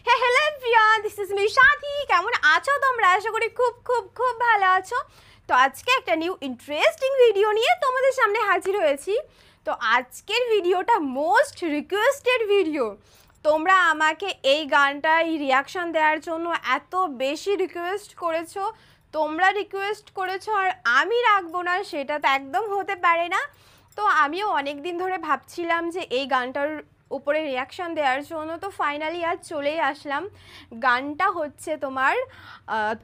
হ্যাঁ hello everyone, this is me সাথী। কেমন আছো তোমরা? আশা করি খুব খুব খুব ভালো আছো। তো আজকে একটা নিউ ইন্টারেস্টিং ভিডিও নিয়ে তোমাদের সামনে হাজির হয়েছি। তো আজকের ভিডিওটা মোস্ট রিকোয়েস্টেড ভিডিও। তোমরা আমাকে এই গানটায় রিয়াকশান দেওয়ার জন্য এত বেশি রিকোয়েস্ট করেছো, তোমরা রিকোয়েস্ট করেছো আর আমি রাখবো না, সেটা তো একদম হতে পারে না। তো আমিও অনেক দিন ধরে ভাবছিলাম যে এই গানটার উপরে রিয়াকশান দেওয়ার জন্য, তো ফাইনালি আজ চলেই আসলাম। গানটা হচ্ছে তোমার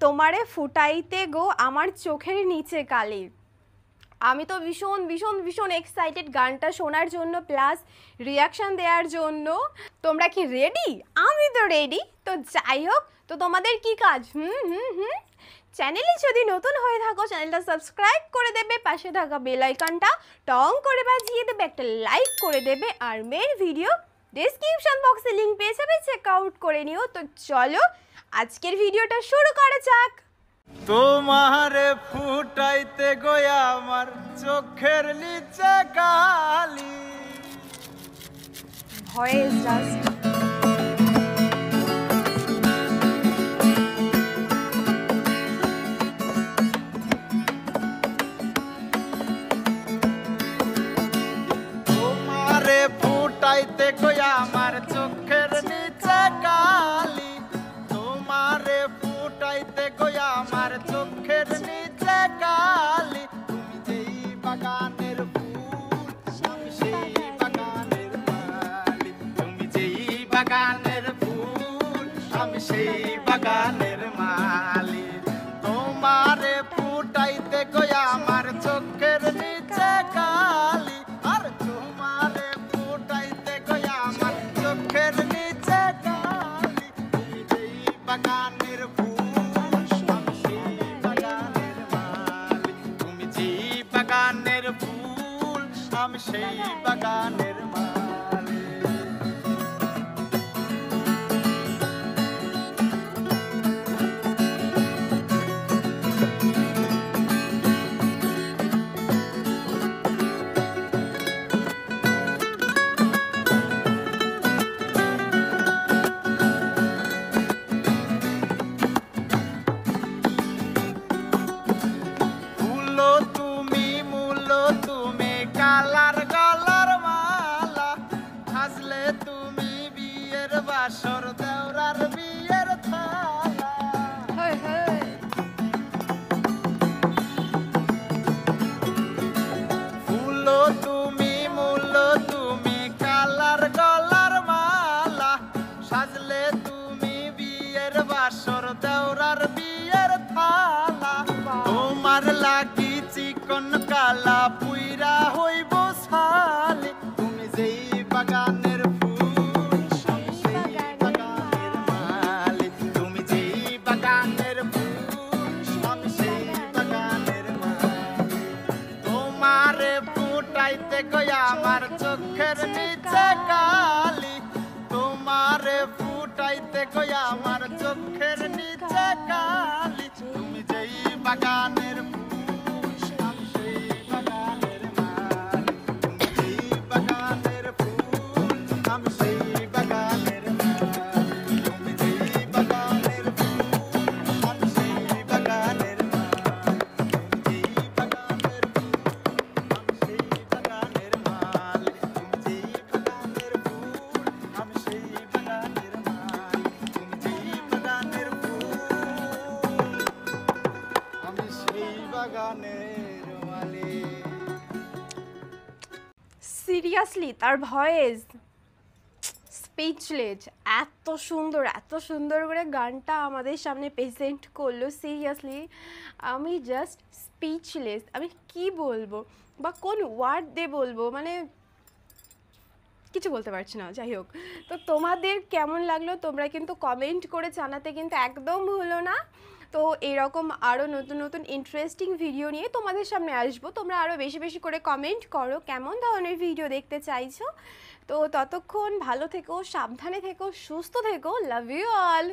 তোমারে ফুটাইতে গো আমার চোখের নিচে কালি। আমি তো ভীষণ ভীষণ ভীষণ এক্সাইটেড গানটা শোনার জন্য প্লাস রিয়াকশান দেওয়ার জন্য। তোমরা কি রেডি? আমি তো রেডি। তো যাই হোক, তো তোমাদের কি কাজ? চ্যানেলে যদি নতুন হয়ে থাকো চ্যানেলটা সাবস্ক্রাইব করে দেবে, পাশে থাকা বেল আইকনটা টং করে বাজিয়ে দেবে, একটা লাইক করে দেবে, আর মেন ভিডিও ডেসক্রিপশন বক্সে লিংক পেয়ে যাবে, চেক আউট করে নিও। তো চলো আজকের ভিডিওটা শুরু করা যাক। তোমারে ফুটাইতে গয়া আমার চোখের নিচে কালি। ভয়েস জাস্ট তোমারে ফুটাইতে গয়া আমার চোখের নিচে কালি। তোমারে ফুটাইতে গয়া আমার চোখের নিচে কালি। তুমি যেই বাগানের ফুল আমি সেই বাগানের মালি। তুমি যেই বাগানের ফুল আমি সেই বাগানের মালি। তোমারে ফুটাইতে গয়া আমার চোখের নিচে কালি। আর তোমারে ফুটাইতে গয়া আমার চোখের নিচে কালি। তুমি যেই বাগানের ফুল আমি সেই বাগানের মালি। তুমি যেই বাগানের ফুল আমি সেই বাগানের মালি। ফুলো তুমি মূলো তুমি কালার গলার মালা। হাসলে তুমি বিয়ের বাসর দেওরার বিয়ের থালা। ফুলো তুমি মূলো তুমি কালার গলার মালা। সাজলে তুমি বিয়ের বাসর দেওরার বিয়ের থালা। তোমার লাগি চিকন কালা পুইরা হইব সালি। তুমি যেই বাগানের ফুল আমি সেই বাগানের মালি। তুমি যেই বাগানের ফুল আমি সেই বাগানের মালি। তোমারে ফুটাইতে গয়া আমার চোখের নিচে কালি। তোমারে ফুটাইতে গয়া আমার চোখের নিচে কালি। তুমি যেই বাগানের ফুল আমি সেই বাগানের মালি। তুমি যেই বাগানের ফুল আমি সেই বাগানের মালি। তুমি যেই বাগানের ফুল আমি সেই বাগানের মালি। তুমি যেই বাগানের ফুল আমি সেই বাগানের মালি। তুমি যেই বাগানের ফুল আমি সেই বাগানের মালি। তুমি যেই বাগানের ফুল আমি সেই বাগানের মালিক। সিরিয়াসলি তার ভয়েস স্পিচলেস। এত সুন্দর করে গানটা আমাদের সামনে প্রেজেন্ট করলো। সিরিয়াসলি আমি জাস্ট স্পিচলেস। আমি কি বলবো বা কোন ওয়ার্ড দিয়ে বলবো, মানে কিছু বলতে পারছি না। যাই হোক, তো তোমাদের কেমন লাগলো তোমরা কিন্তু কমেন্ট করে জানাতে কিন্তু একদম ভুলো না। তো এরকম আরও নতুন নতুন ইন্টারেস্টিং ভিডিও নিয়ে তোমাদের সামনে আসবো। তোমরা আরও বেশি বেশি করে কমেন্ট করো কেমন ধরনের ভিডিও দেখতে চাইছো। তো ততক্ষণ ভালো থেকো, সাবধানে থেকো, সুস্থ থেকো। Love you all.